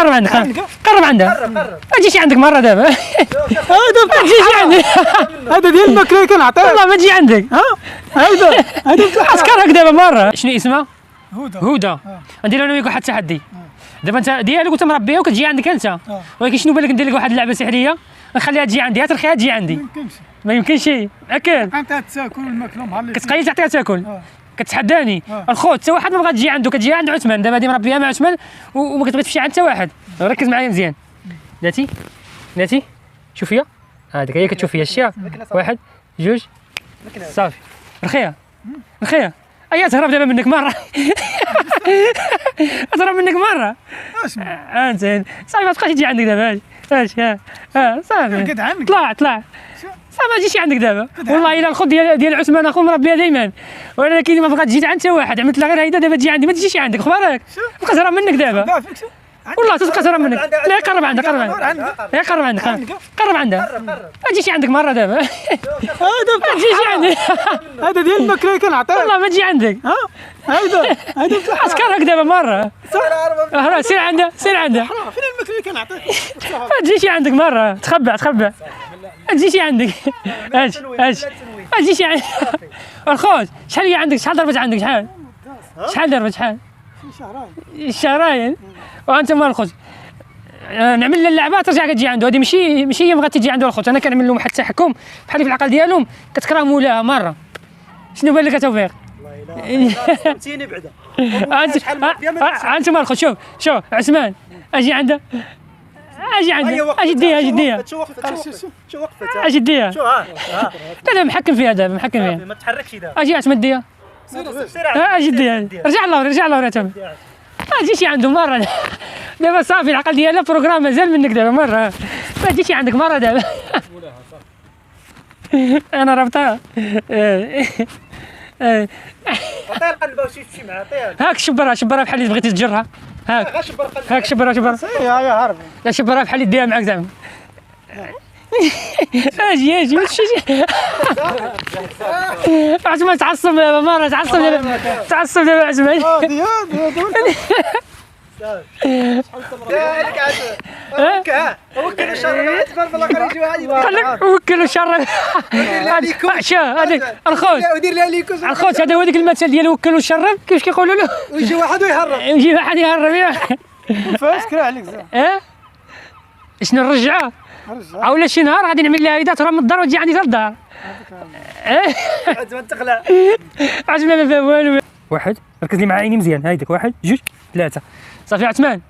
قرب عندك قرب عندك ما تجيش عندك مره دابا ما تجيش عندك هذا ديال الماكله كنعطيه والله ما تجي عندك هذا اسكرك دابا مره. شنو اسمها؟ هدى. نديرو انا وياك واحد التحدي. دابا انت ديالك وانت مربيها وكتجي عندك انت، ولكن شنو بالك ندير لك واحد اللعبه سحريه نخليها تجي عندي، ترخيها تجي عندي. ما يمكنش اكيد. انت تاكل الماكله مع اللي كتقيل تعطيها تاكل. كتحداني الخوت حتى واحد ما بغا تجي عنده، كتجي عند عثمان. دابا هادي مربيها مع عثمان وما كتبغي تمشي عند حتى واحد. ركز معايا مزيان. ناتي شوف فيا هذيك هي كتشوف فيا الشيا. واحد جوج صافي رخيها ايا تهرب دابا منك مره تهرب منك مره. انت صافي ما تبقاش تجي عندك دابا. اش صافي طلع صافي ما تجيش عندك دابا. والله الا الخوت ديال عثمان اخو مربيها دائما، ولكن ما بغات تجي عند حتى واحد. عملت لها غير هيدا دابا تجي عندي ما تجيش عندك. اخبارك بقى تهرب منك دابا والله تبقى تهرب منك. لا قرب عندك ما تجيش عندك مره دابا ما تجيش عندك هذا ديال الماكله كنعطيه والله ما تجي عندك. هذا اسكرك دابا مره. سير عندها فين الماكله كنعطيه ما تجيش عندك مره. تخبع ما تجيش عندك. اش ما تجيش عندك الخوت. شحال هي عندك؟ شحال ضربت عندك؟ شحال شهرين وانت ما الخوت. نعمل اللعبه ترجع كتجي عنده. هذه ماشي هي بغات تجي عنده الخوت. انا كنعمل لهم واحد التحكم بحال في العقل ديالهم كتكره مولاها مره. شنو بان لك توفيق؟ فهمتيني بعدا انتم الخوت. شوف عثمان اجي عنده اجي ديها شو وقفت اجي ديها. شو ها لا محكم فيها دابا ما تحركش دابا. اجي عثمان ديها اجي ديها. رجع الله تم ما تجيش عنده مره دابا صافي. العقل ديالها بروغرام مازال منك دابا مره. ما تجيش عندك مره دابا انا ربطها. عطيها القلبه وشي تمشي معها. عطيها هاك شبرها بحال اللي بغيتي تجرها. هاك شبرها يا هرب. لا شبرها بحال اللي ديها معاك زعما. اجي عثمان تعصب دابا مره. تعصب دابا عثمان. وكلوا الشر بالله يجي واحد خليك وكلوا الشر. هذيك ودير لها ليكو الخوت. هذا هو ديك المثل ديال وكلوا الشر كيفاش كيقولوا له. ويجي واحد ويهرب. فاش كره عليك زعما شنو نرجعها اولا شي نهار غادي نعمل لها هيدا تهرب من الدار وتجي عندي للدار. عاد تقلع عثمان ما فاهم والو. واحد ركز لي مع عيني مزيان. هايدك واحد جوج ثلاثه صافي عثمان.